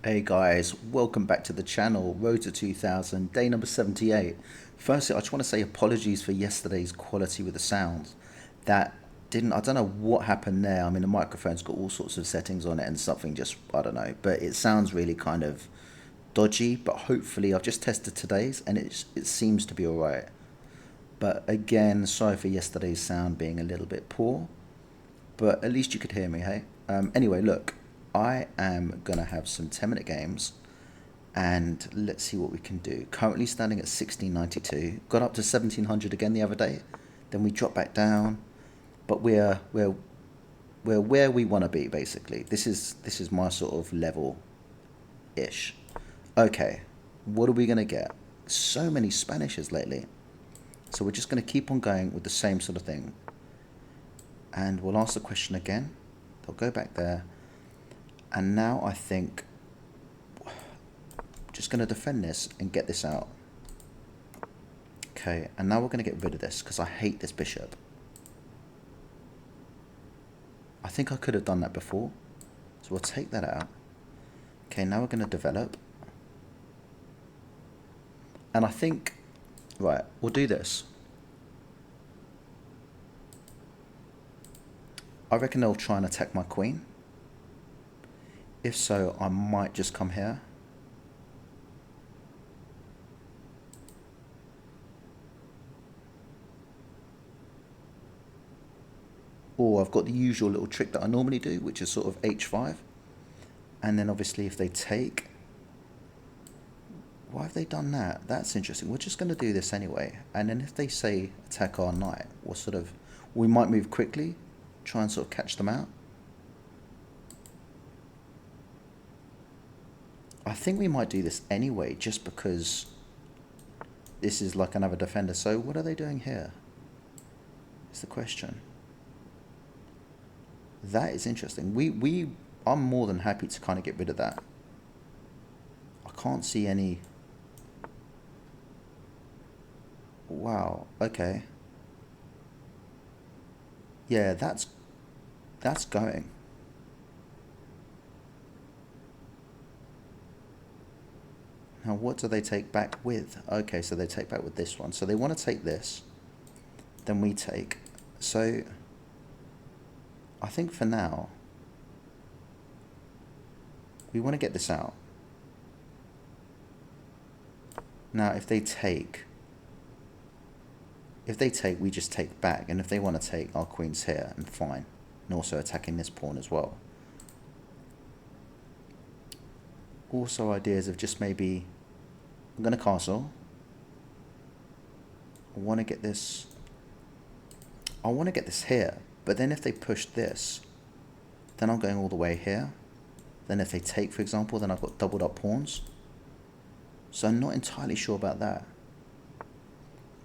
Hey guys, welcome back to the channel, Road to 2000, day number 78. Firstly, I just want to say apologies for yesterday's quality with the sound. That I don't know what happened there. I mean, the microphone's got all sorts of settings on it and something just, I don't know, but it sounds really kind of dodgy, but hopefully I've just tested today's and it seems to be alright. But again, sorry for yesterday's sound being a little bit poor, but at least you could hear me, hey? Anyway, look, I am going to have some 10-minute games and let's see what we can do. Currently standing at 1692, got up to 1700 again the other day, then we dropped back down, but we're where we want to be basically. This is my sort of level ish. Okay, what are we gonna get? So many Spanishes lately, so we're just gonna keep on going with the same sort of thing, and we'll ask the question again. They'll go back there, and now I think just gonna defend this and get this out. Okay, and now we're going to get rid of this because I hate this bishop. I think I could have done that before. So we'll take that out. Okay, now we're going to develop. And I think, right, we'll do this. I reckon they'll try and attack my queen. If so, I might just come here. Or I've got the usual little trick that I normally do, which is sort of h5. And then obviously if they take... Why have they done that? That's interesting. We're just going to do this anyway. And then if they say attack our knight, we'll sort of... We might move quickly, try and sort of catch them out. I think we might do this anyway, just because this is like another defender. So what are they doing here? Is the question. That is interesting. I'm more than happy to kind of get rid of that. I can't see any... Wow, okay. Yeah, that's going. Now what do they take back with? Okay, so they take back with this one. So they want to take this. Then we take. So I think for now, we want to get this out. Now if they take, we just take back. And if they want to take, our queen's here and fine. And also attacking this pawn as well. Also ideas of just maybe, I'm going to castle. I want to get this here. But then if they push this, then I'm going all the way here. Then if they take, for example, then I've got doubled up pawns. So I'm not entirely sure about that.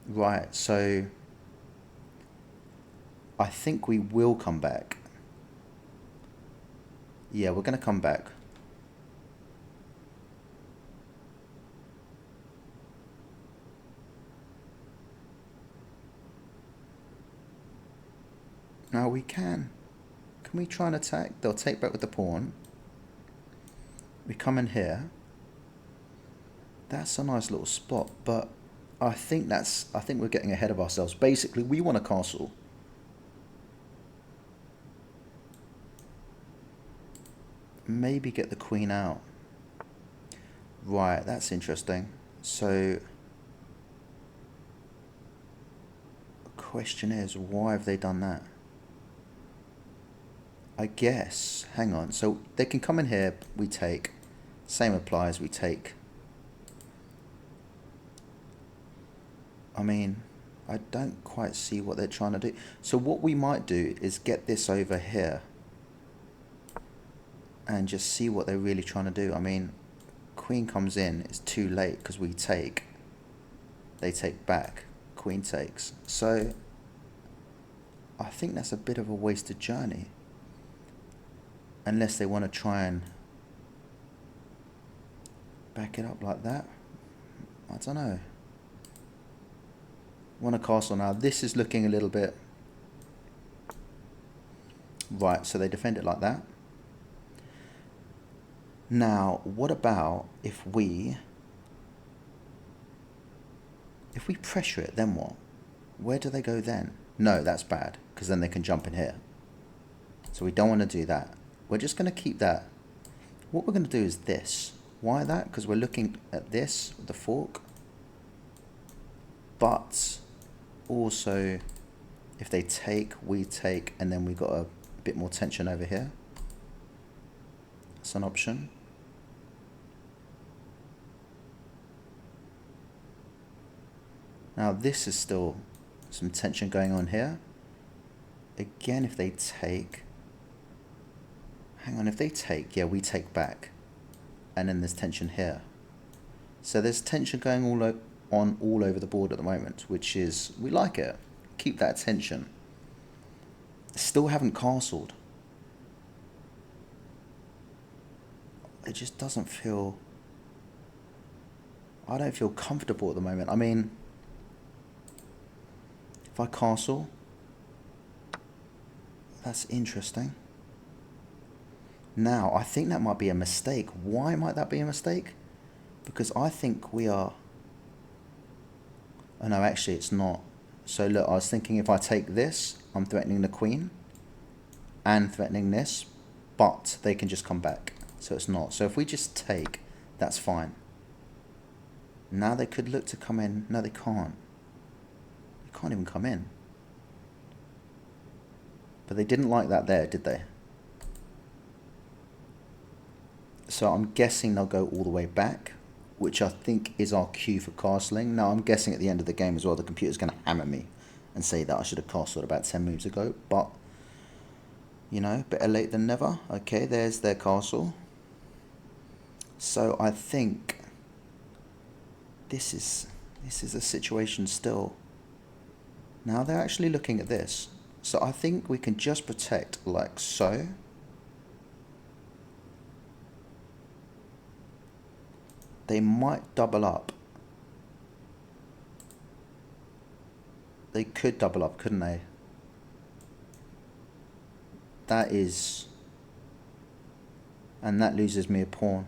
Right, so I think we will come back. Yeah, we're going to come back. Now we can. Can we try and attack? They'll take back with the pawn. We come in here. That's a nice little spot, but I think we're getting ahead of ourselves. Basically, we want a castle. Maybe get the queen out. Right, that's interesting. So the question is, why have they done that? I guess, hang on, so they can come in here, we take, same applies, we take. I mean, I don't quite see what they're trying to do. So what we might do is get this over here and just see what they're really trying to do. I mean, queen comes in, it's too late because we take, they take back, queen takes. So I think that's a bit of a wasted journey. Unless they want to try and back it up like that. I don't know. Want a castle now. This is looking a little bit... Right, so they defend it like that. Now, what about if we pressure it, then what? Where do they go then? No, that's bad, because then they can jump in here. So we don't want to do that. We're just going to keep that. What we're going to do is this. Why that? Because we're looking at this with the fork. But also, if they take, we take, and then we got a bit more tension over here. That's an option. Now this is still some tension going on here. Again, if they take, hang on, if they take, yeah, we take back. And then there's tension here. So there's tension going all over the board at the moment, which is, we like it. Keep that tension. Still haven't castled. It just doesn't feel, I don't feel comfortable at the moment. I mean, if I castle, that's interesting. Now, I think that might be a mistake. Why might that be a mistake? Because I think we are... Oh no, actually it's not. So look, I was thinking if I take this, I'm threatening the queen and threatening this, but they can just come back. So it's not. So if we just take, that's fine. Now they could look to come in. No, they can't. They can't even come in. But they didn't like that there, did they? So I'm guessing they'll go all the way back, which I think is our cue for castling. Now I'm guessing at the end of the game as well, the computer's going to hammer me and say that I should have castled about 10 moves ago. But, you know, better late than never. Okay, there's their castle. So I think this is a situation still. Now they're actually looking at this. So I think we can just protect like so. They might double up. They could double up, couldn't they? That is... And that loses me a pawn.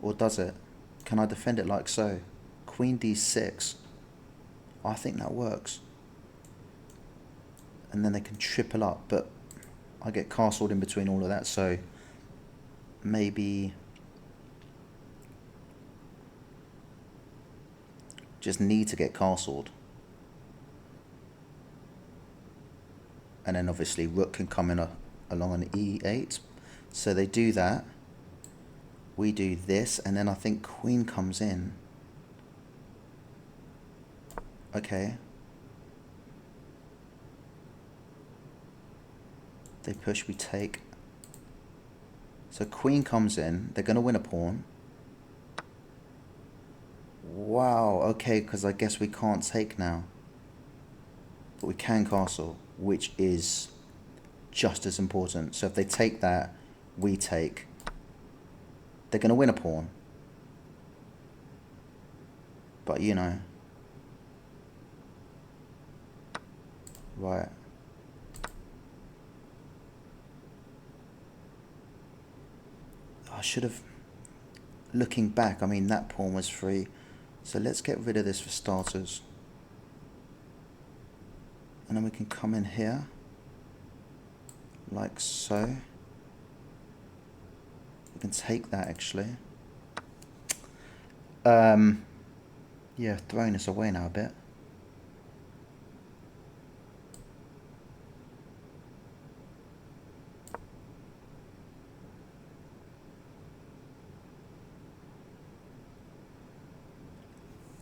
Or does it? Can I defend it like so? Queen d6. I think that works. And then they can triple up, but I get castled in between all of that, so maybe just need to get castled. And then obviously rook can come in along on e8. So they do that. We do this, and then I think queen comes in. Okay. They push, we take. So queen comes in. They're going to win a pawn. Wow, okay, because I guess we can't take now. But we can castle, which is just as important. So if they take that, we take. They're going to win a pawn. But, you know. Right. I should have... Looking back, I mean, that pawn was free. So let's get rid of this for starters. And then we can come in here. Like so. We can take that, actually. Yeah, throwing us away now a bit.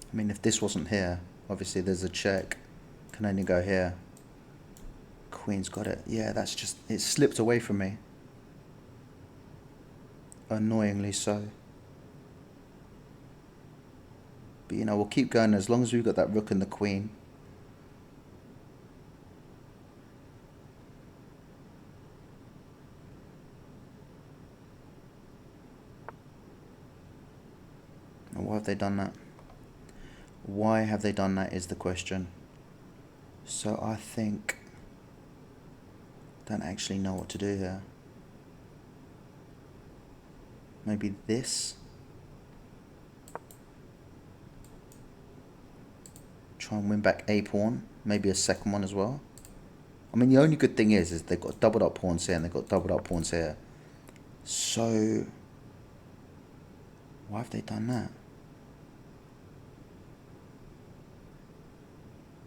I mean, if this wasn't here, obviously there's a check. Can only go here. Queen's got it. Yeah, that's just... It slipped away from me. Annoyingly so. But, you know, we'll keep going as long as we've got that rook and the queen. And why have they done that? Why have they done that is the question. So I think Don't actually know what to do here. Maybe this. Try and win back a pawn. Maybe a second one as well. I mean, the only good thing is they've got doubled up pawns here and they've got doubled up pawns here. So, why have they done that?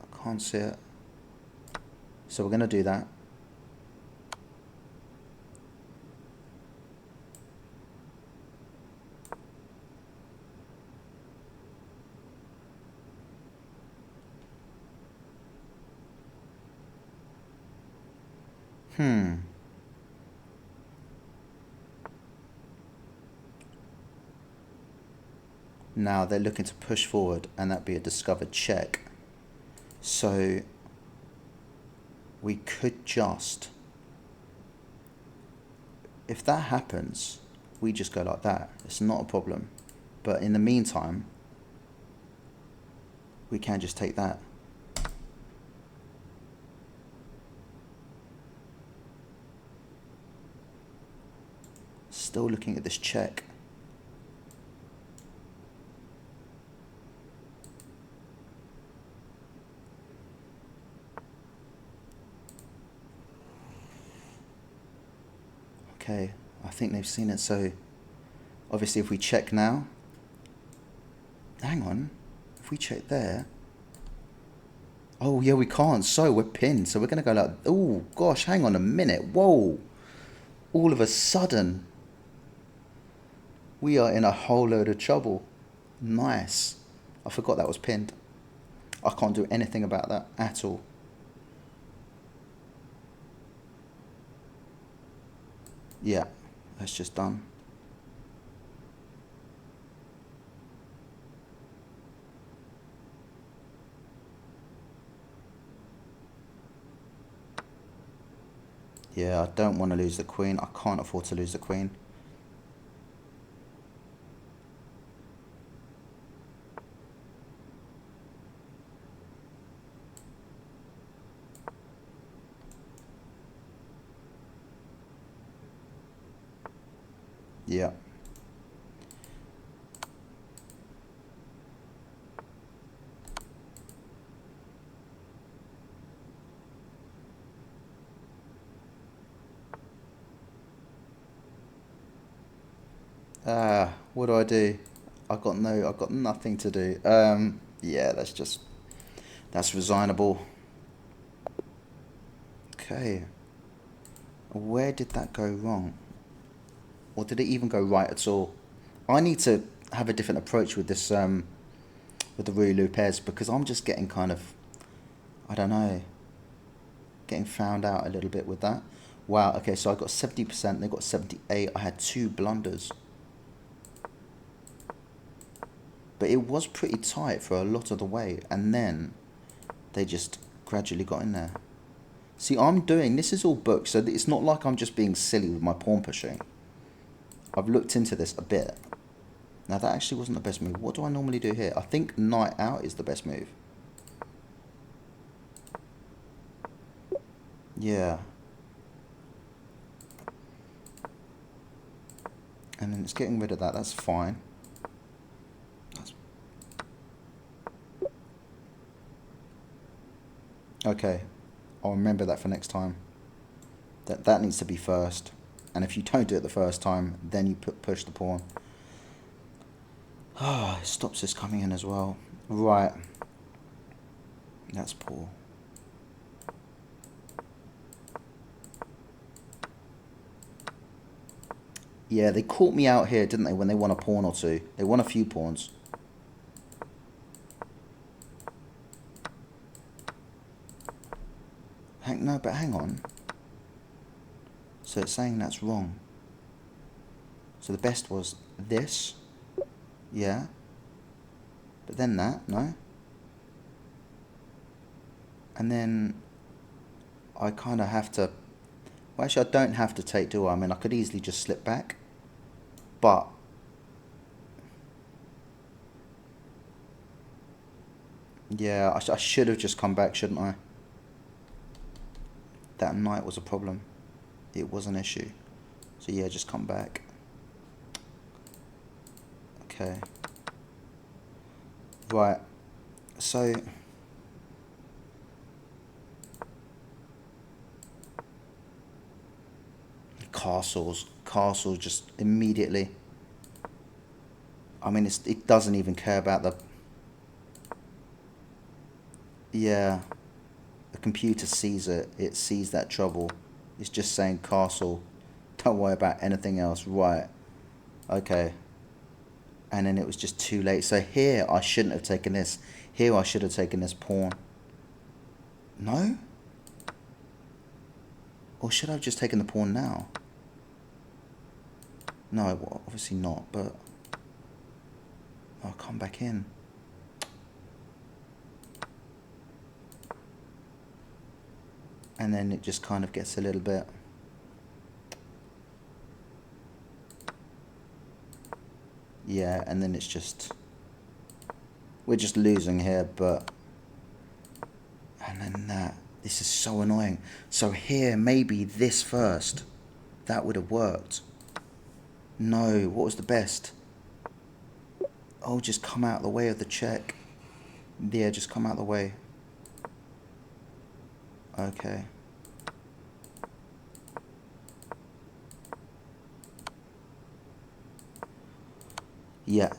I can't see it. So we're going to do that. Now they're looking to push forward and that'd be a discovered check. So we could just, if that happens, we just go like that. It's not a problem. But in the meantime, we can just take that. Still looking at this check. Okay, I think they've seen it. So obviously if we check now, hang on, if we check there, oh yeah, we can't, so we're pinned. So we're gonna go like, oh gosh, hang on a minute, whoa, all of a sudden we are in a whole load of trouble. Nice. I forgot that was pinned. I can't do anything about that at all. Yeah, that's just done. Yeah, I don't want to lose the queen. I can't afford to lose the queen. Yeah. What do I do? I got nothing to do. Yeah, that's resignable. Okay. Where did that go wrong? Or did it even go right at all? I need to have a different approach with this, with the Ruy Lopez, because I'm just getting kind of, I don't know, getting found out a little bit with that. Wow, okay, so I got 70%, they got 78. I had 2 blunders. But it was pretty tight for a lot of the way, and then they just gradually got in there. See, this is all booked, so it's not like I'm just being silly with my pawn pushing. I've looked into this a bit. Now, that actually wasn't the best move. What do I normally do here? I think knight out is the best move. Yeah. And then it's getting rid of that. That's fine. Okay. I'll remember that for next time. That needs to be first. And if you don't do it the first time, then you push the pawn. Ah, it stops this coming in as well. Right. That's poor. Yeah, they caught me out here, didn't they, when they won a pawn or two. They won a few pawns. No, but hang on. So it's saying that's wrong. So the best was this. Yeah. But then that, no? And then I kind of have to... Well, actually, I don't have to take, do I? I mean, I could easily just slip back. But... Yeah, I should have just come back, shouldn't I? That knight was a problem. It was an issue. So yeah, just come back. Okay. Right. So castles just immediately. I mean, it doesn't even care about the. Yeah, the computer sees it. It sees that trouble. It's just saying castle. Don't worry about anything else. Right. Okay. And then it was just too late. So here I shouldn't have taken this. Here I should have taken this pawn. No? Or should I have just taken the pawn now? No, well, obviously not, but I'll come back in. And then it just kind of gets a little bit. Yeah, and then it's just. We're just losing here, but. And then that. This is so annoying. So here, maybe this first. That would have worked. No, what was the best? Oh, just come out of the way of the check. Yeah, just come out of the way. Okay. Yeah.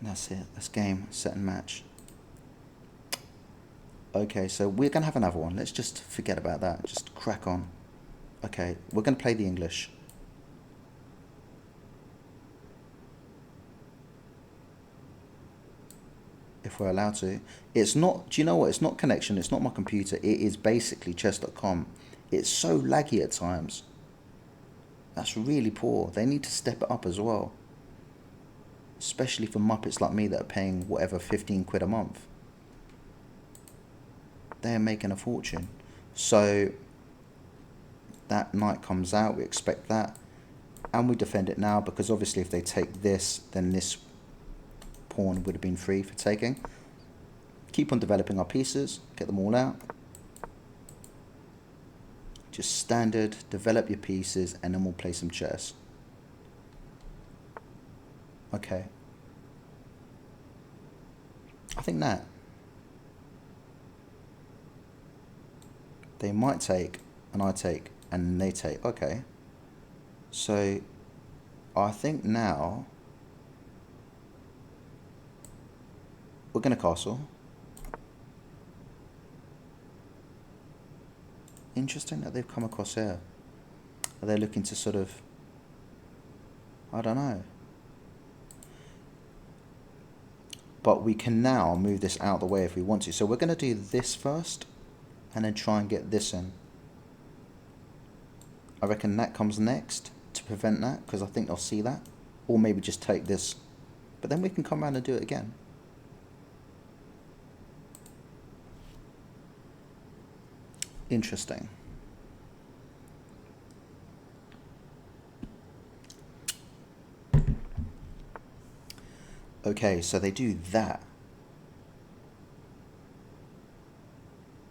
That's it. That's game, set and match. Okay, so we're going to have another one. Let's just forget about that. Just crack on. Okay, we're going to play the English. If we're allowed to. It's not, do you know what? It's not connection. It's not my computer. It is basically chess.com. It's so laggy at times. That's really poor. They need to step it up as well. Especially for muppets like me that are paying whatever 15 quid a month. They're making a fortune. So that knight comes out. We expect that. And we defend it now because obviously if they take this, then this pawn would have been free for taking. Keep on developing our pieces, get them all out. Just standard, develop your pieces, and then we'll play some chess. Okay. I think that. They might take, and I take, and they take. Okay. So, I think now we're going to castle. Interesting that they've come across here. Are they looking to sort of... I don't know. But we can now move this out of the way if we want to. So we're going to do this first and then try and get this in. I reckon that comes next to prevent that because I think they'll see that. Or maybe just take this. But then we can come around and do it again. Interesting. Okay, so they do that.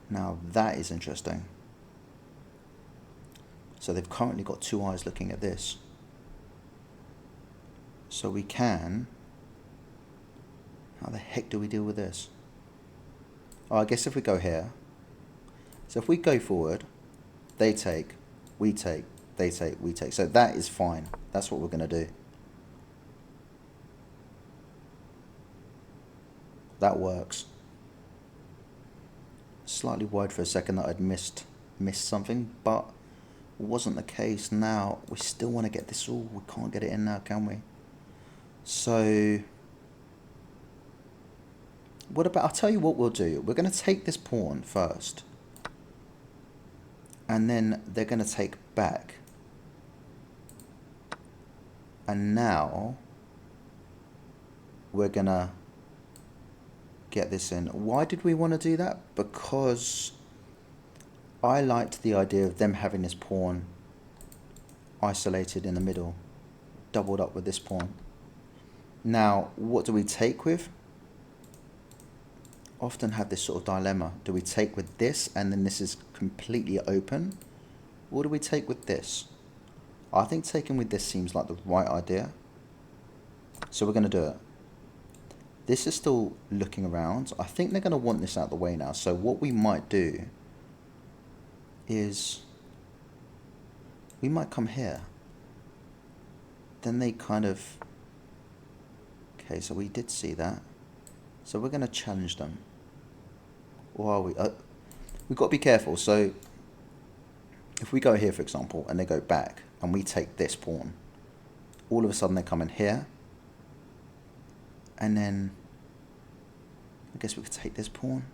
Now that is interesting. So they've currently got two eyes looking at this. So we can... How the heck do we deal with this? Oh, I guess if we go here... So if we go forward, they take, we take, they take, we take. So that is fine. That's what we're going to do. That works. Slightly worried for a second that I'd missed something, but it wasn't the case. Now we still want to get this all. We can't get it in now, can we? So what about, I'll tell you what we'll do. We're going to take this pawn first. And then they're going to take back. And now we're going to get this in. Why did we want to do that? Because I liked the idea of them having this pawn isolated in the middle, doubled up with this pawn. Now, what do we take with? often have this sort of dilemma. Do we take with this and then this is completely open? Or do we take with this? I think taking with this seems like the right idea. So we're going to do it. This is still looking around. I think they're going to want this out of the way now. So what we might do is we might come here. Then they kind of... Okay, so we did see that. So we're going to challenge them. Or are we? We've got to be careful. So if we go here, for example, and they go back, and we take this pawn, all of a sudden they come in here. And then I guess we could take this pawn.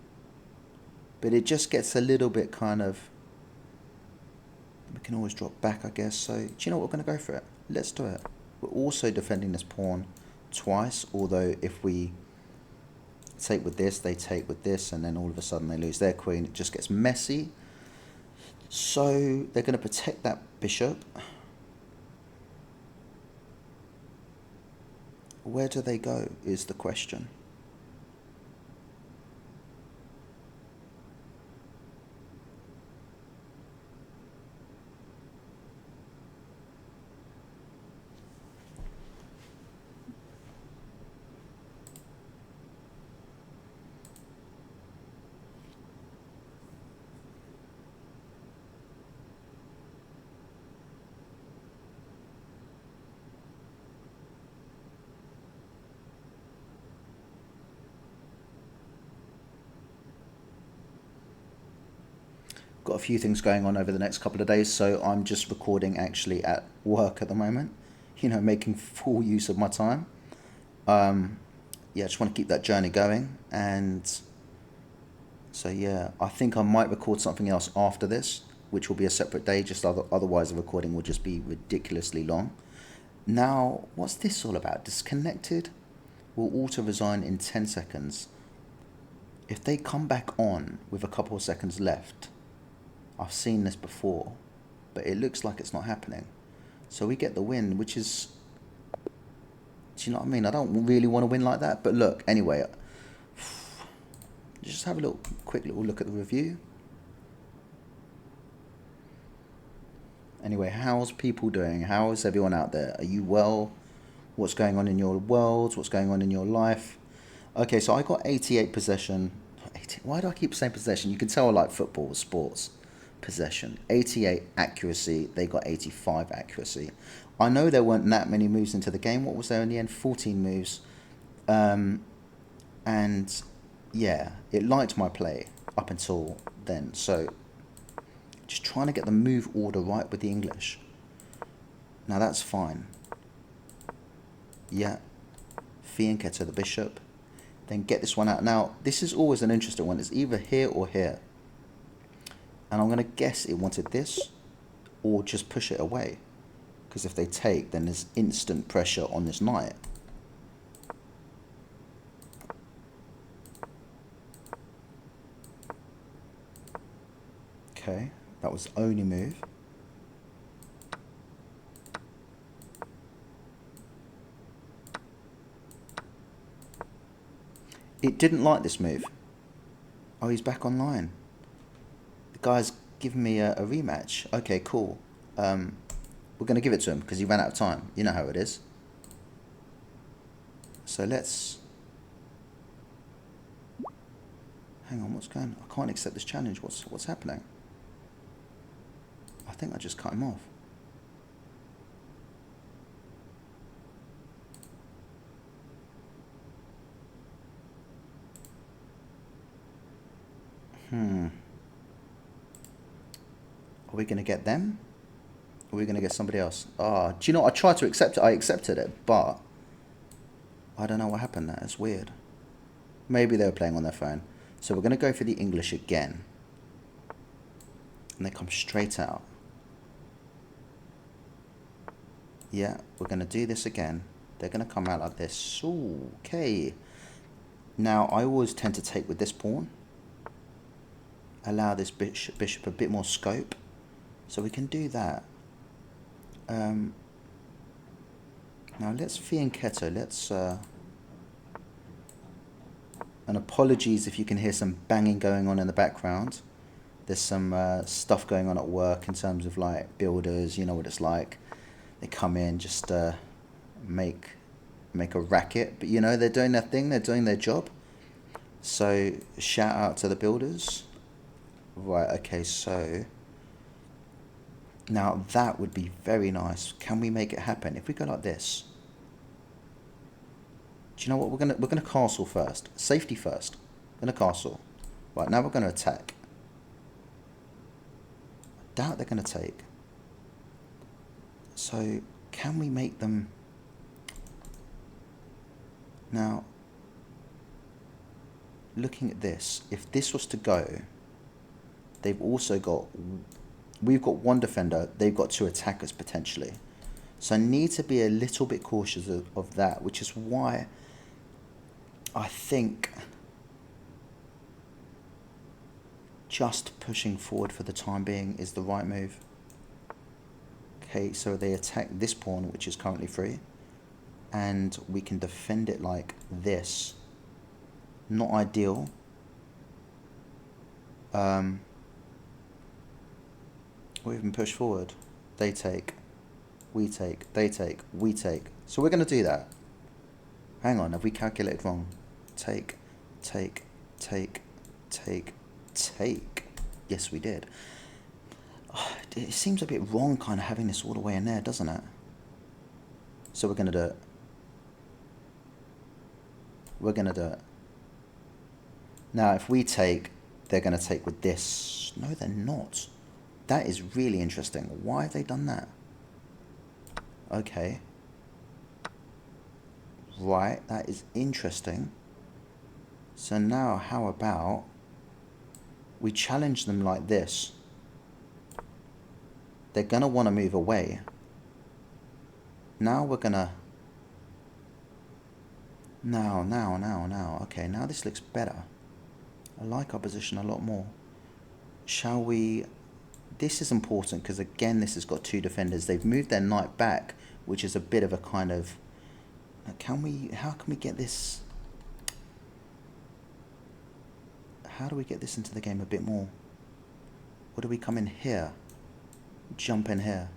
But it just gets a little bit kind of... We can always drop back, I guess. So do you know what? We're going to go for it. Let's do it. We're also defending this pawn twice, although if we take with this, they take with this, and then all of a sudden they lose their queen. It just gets messy. So they're going to protect that bishop. Where do they go is the question. Got a few things going on over the next couple of days, so I'm just recording actually at work at the moment, you know, making full use of my time. Yeah, I just want to keep that journey going, and so yeah, I think I might record something else after this, which will be a separate day, just otherwise the recording will just be ridiculously long. Now, what's this all about? Disconnected will auto-resign in 10 seconds. If they come back on with a couple of seconds left, I've seen this before, but it looks like it's not happening. So we get the win, which is... Do you know what I mean? I don't really want to win like that, but look, anyway, just have a quick little look at the review. Anyway, how's people doing? How is everyone out there? Are you well? What's going on in your world? What's going on in your life? Okay, so I got 88 possession. 80, why do I keep saying possession? You can tell I like football, sports. Possession. 88 accuracy. They got 85 accuracy. I know there weren't that many moves into the game. What was there in the end? 14 moves. And yeah, it liked my play up until then. So just trying to get the move order right with the English. Now that's fine. Yeah. Fianchetto the bishop. Then get this one out. Now, this is always an interesting one. It's either here or here. And I'm going to guess it wanted this or just push it away. Because if they take, then there's instant pressure on this knight. Okay, that was the only move. It didn't like this move. Oh, he's back online. The guy's giving me a rematch. Okay, cool. We're going to give it to him because he ran out of time. You know how it is. So let's... Hang on, what's going on? I can't accept this challenge. What's happening? I think I just cut him off. Are we going to get them? Or are we going to get somebody else? Ah, do you know, I tried to accept it. I accepted it, but I don't know what happened there. It's weird. Maybe they were playing on their phone. So we're going to go for the English again. And they come straight out. Yeah, we're going to do this again. They're going to come out like this. Ooh, okay. Now, I always tend to take with this pawn. Allow this bishop a bit more scope. So we can do that. Now let's fianchetto. Let's And apologies if you can hear some banging going on in the background. There's some stuff going on at work in terms of like builders. You know what it's like. They come in just make make a racket, but you know they're doing their thing. They're doing their job. So shout out to the builders. Right. Okay. So now that would be very nice. Can we make it happen if we go like this? Do you know what we're gonna castle first? Safety first. We're gonna castle. Right, now we're gonna attack. I doubt they're gonna take. So can we make them now? Looking at this, if this was to go, they've also got. We've got one defender. They've got two attackers potentially. So I need to be a little bit cautious of that, which is why I think just pushing forward for the time being is the right move. Okay, so they attack this pawn, which is currently free, and we can defend it like this. Not ideal. Or even push forward. They take, we take, they take, we take. So we're going to do that. Hang on, have we calculated wrong? Take, take, take, take, take. Yes, we did. Oh, it seems a bit wrong kind of having this all the way in there, doesn't it? So we're going to do it. We're going to do it. Now, if we take, they're going to take with this. No, they're not. That is really interesting. Why have they done that? Okay. Right, that is interesting. So now how about we challenge them like this? They're going to want to move away. Now we're going to... Now. Okay, now this looks better. I like our position a lot more. Shall we... This is important because, again, this has got two defenders. They've moved their knight back, which is a bit of a kind of... How can we get this... How do we get this into the game a bit more? Or do we come in here? Jump in here?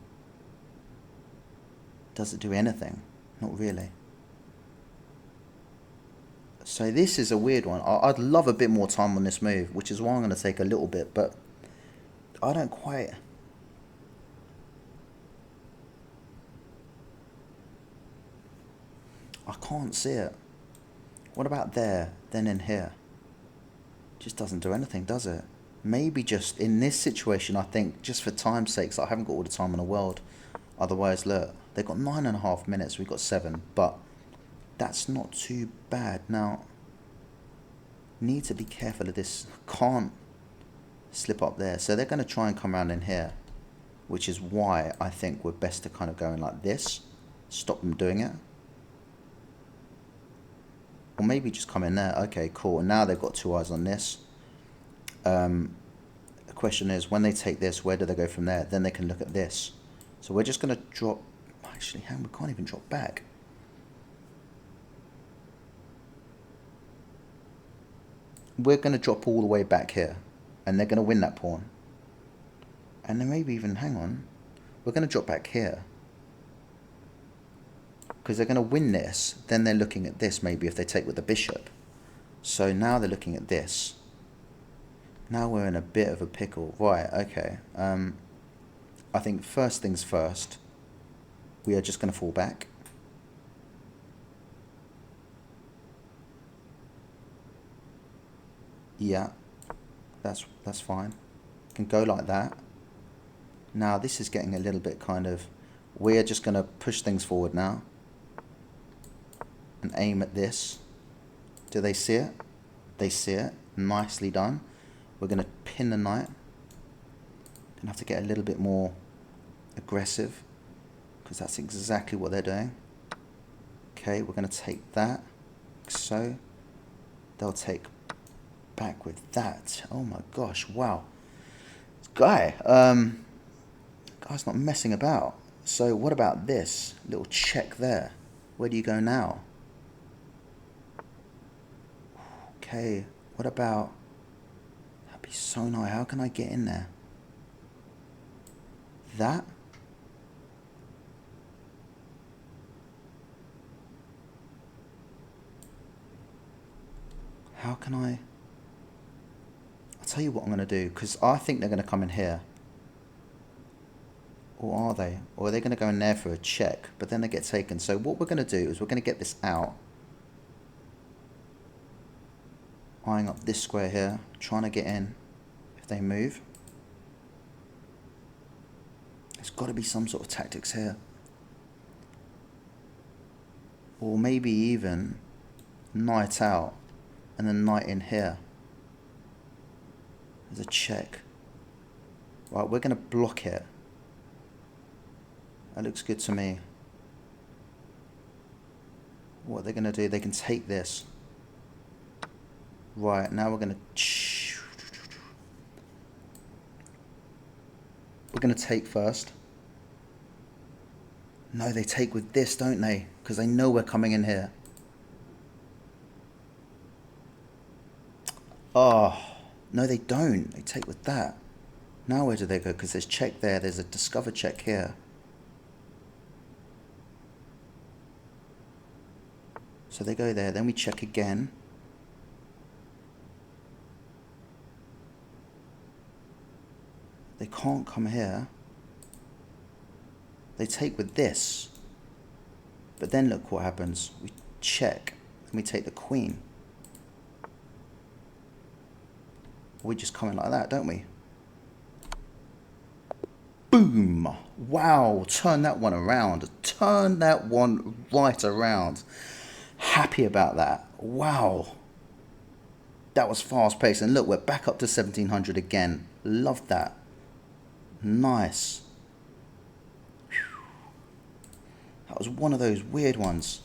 Does it do anything? Not really. So this is a weird one. I'd love a bit more time on this move, which is why I'm going to take a little bit, but I don't quite... I can't see it. What about there, then in here? Just doesn't do anything, does it? Maybe just in this situation, I think, just for time's sake, I haven't got all the time in the world. Otherwise, look, they've got 9.5 minutes, we've got 7, but that's not too bad. Now, need to be careful of this. Can't slip up there. So they're going to try and come around in here, which is why I think we're best to kind of go in like this. Stop them doing it. Or maybe just come in there. Okay, cool. And now they've got two eyes on this. The question is, when they take this, where do they go from there? Then they can look at this. So we're just going to drop... Actually, hang on, we can't even drop back. We're going to drop all the way back here. And they're going to win that pawn. And then maybe even, hang on, we're going to drop back here. Because they're going to win this, then they're looking at this maybe if they take with the bishop. So now they're looking at this. Now we're in a bit of a pickle. Right, okay. I think first things first, we are just going to fall back. Yeah, that's fine. Can go like that. Now this is getting a little bit kind of... We're just going to push things forward now. And aim at this. Do they see it? They see it. Nicely done. We're going to pin the knight. Going to have to get a little bit more aggressive, because that's exactly what they're doing. Okay, we're going to take that. So they'll take back with that. Oh my gosh, wow. This guy, guy's not messing about. So what about this little check there? Where do you go now? Okay, what about... That'd be so nice. How can I get in there? That? How can I... I'll tell you what I'm going to do, because I think they're going to come in here. Or are they? Or are they going to go in there for a check, but then they get taken? So what we're going to do is we're going to get this out. Eyeing up this square here, trying to get in if they move. There's got to be some sort of tactics here. Or maybe even knight out and then knight in here. There's a check. Right, we're going to block it. That looks good to me. What they're going to do, they can take this. Right, now we're going to... We're going to take first. No, they take with this, don't they? Because they know we're coming in here. Oh, no they don't. They take with that. Now where do they go? Because there's check there. There's a discover check here. So they go there. Then we check again. They can't come here. They take with this. But then look what happens. We check. And we take the queen. We just come in like that, don't we? Boom! Wow, turn that one around. Turn that one right around. Happy about that. Wow. That was fast paced. And look, we're back up to 1700 again. Love that. Nice. Whew. That was one of those weird ones.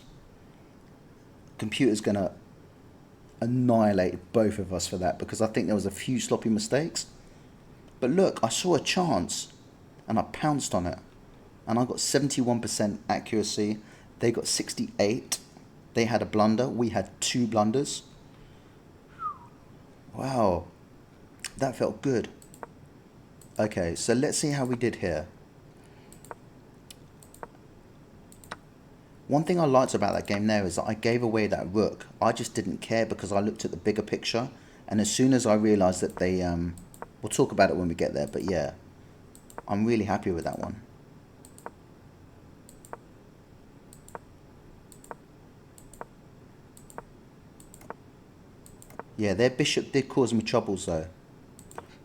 Computer's going to annihilate both of us for that because I think there was a few sloppy mistakes. But look, I saw a chance and I pounced on it. And I got 71% accuracy. They got 68. They had a blunder. We had 2 blunders. Wow. That felt good. Okay, so let's see how we did here. One thing I liked about that game there is that I gave away that rook. I just didn't care because I looked at the bigger picture. And as soon as I realised that they... we'll talk about it when we get there, but yeah. I'm really happy with that one. Yeah, their bishop did cause me troubles though.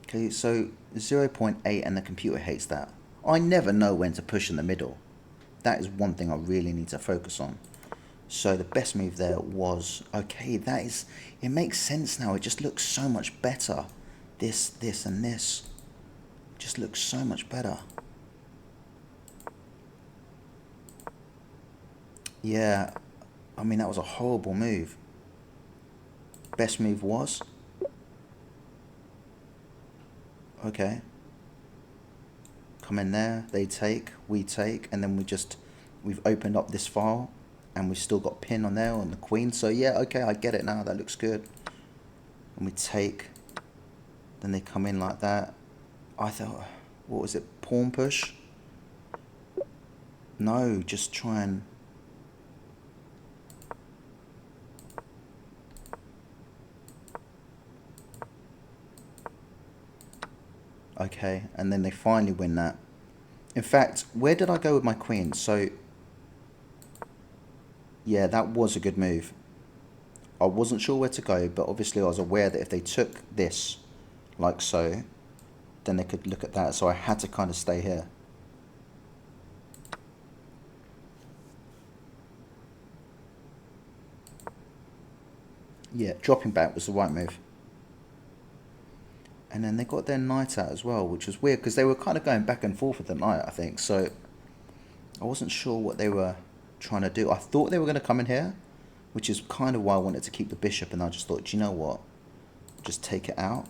Okay, so 0.8 and the computer hates that. I never know when to push in the middle. That is one thing I really need to focus on. So the best move there was... Okay, that is... It makes sense now. It just looks so much better. This, and this. Just looks so much better. Yeah, I mean, that was a horrible move. Best move was... Okay. Come in there, they take, we take, and then we've opened up this file, and we've still got pin on there on the queen. So yeah, okay, I get it now, that looks good. And we take, then they come in like that. I thought, what was it, pawn push? No, just try and... Okay, and then they finally win that. In fact, where did I go with my queen? So, yeah, that was a good move. I wasn't sure where to go, but obviously I was aware that if they took this, like so, then they could look at that. So I had to kind of stay here. Yeah, dropping back was the right move. And then they got their knight out as well, which was weird because they were kind of going back and forth with the knight, I think. So I wasn't sure what they were trying to do. I thought they were going to come in here, which is kind of why I wanted to keep the bishop. And I just thought, do you know what? Just take it out.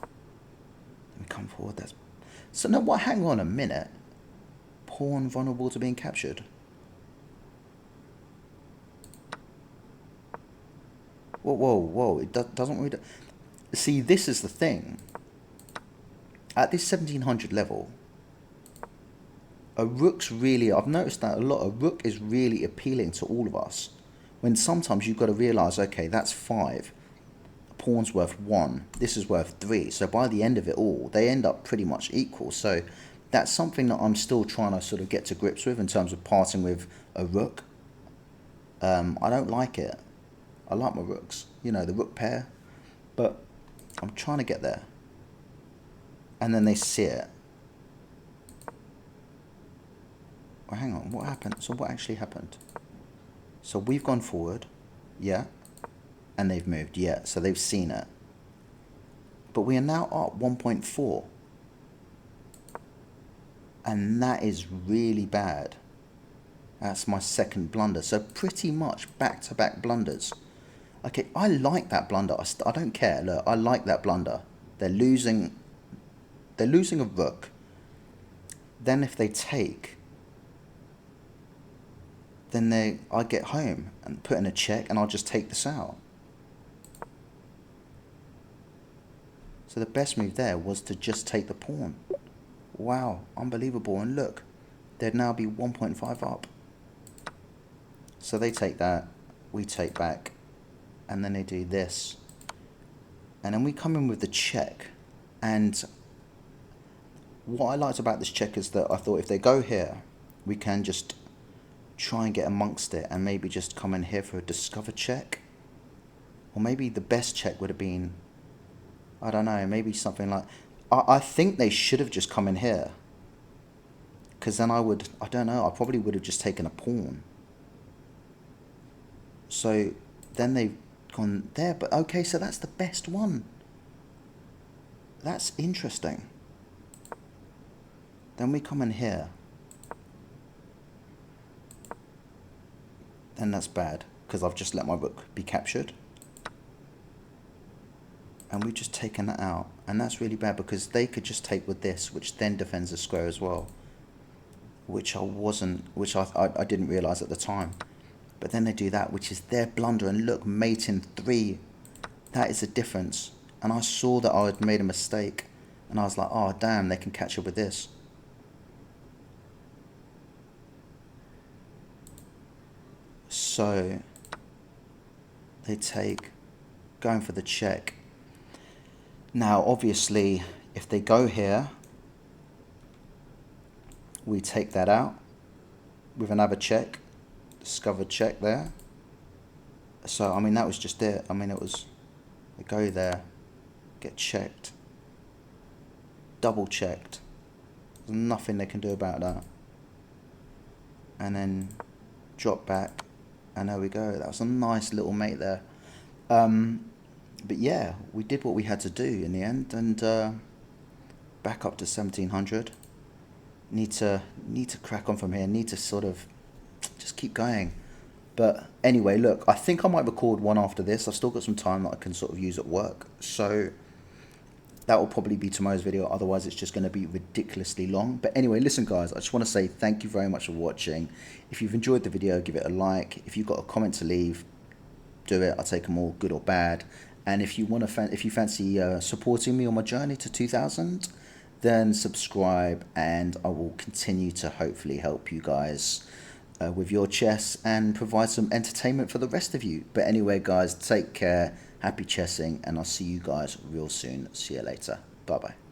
Let me come forward. That's... So no, what? Hang on a minute. Pawn vulnerable to being captured. Whoa, whoa, whoa. It doesn't really... see, this is the thing. At this 1700 level, a rook's really, I've noticed that a lot, a rook is really appealing to all of us. When sometimes you've got to realise, okay, that's 5. A pawn's worth 1. This is worth 3. So by the end of it all, they end up pretty much equal. So that's something that I'm still trying to sort of get to grips with in terms of parting with a rook. I don't like it. I like my rooks, you know, the rook pair, but I'm trying to get there. And then they see it. Well, hang on, what happened? So what actually happened? So we've gone forward, yeah, and they've moved, yeah, so they've seen it. But we are now up 1.4. And that is really bad. That's my second blunder. So pretty much back-to-back blunders. Okay, I like that blunder. I don't care. Look, I like that blunder. They're losing a rook. Then if they take, then I get home and put in a check and I'll just take this out. So the best move there was to just take the pawn. Wow, unbelievable. And look, they'd now be 1.5 up. So they take that, we take back, and then they do this. And then we come in with the check. And what I liked about this check is that I thought if they go here, we can just try and get amongst it and maybe just come in here for a discover check. Or maybe the best check would have been, I don't know, maybe something like, I think they should have just come in here. Because then I don't know, I probably would have just taken a pawn. So then they've gone there, but okay, so that's the best one. That's interesting. Then we come in here. Then that's bad, because I've just let my rook be captured. And we've just taken that out. And that's really bad, because they could just take with this, which then defends the square as well. Which I didn't realise at the time. But then they do that, which is their blunder. And look, mate in 3. That is a difference. And I saw that I had made a mistake. And I was like, oh, damn, they can catch up with this. So they take, going for the check. Now, obviously, if they go here, we take that out with another check. Discovered check there. So, I mean, that was just it. I mean, it was, they go there, get checked, double checked. There's nothing they can do about that. And then drop back, and there we go. That was a nice little mate there. But yeah, we did what we had to do in the end, and back up to 1700. Need to crack on from here. Need to sort of just keep going. But anyway, look, I think I might record one after this. I've still got some time that I can sort of use at work, so that will probably be tomorrow's video. Otherwise, it's just going to be ridiculously long. But anyway, listen, guys, I just want to say thank you very much for watching. If you've enjoyed the video, give it a like. If you've got a comment to leave, do it. I'll take them all, good or bad. And if you want to, if you fancy supporting me on my journey to 2000, then subscribe, and I will continue to hopefully help you guys with your chess and provide some entertainment for the rest of you. But anyway, guys, take care. Happy chessing, and I'll see you guys real soon. See you later. Bye bye.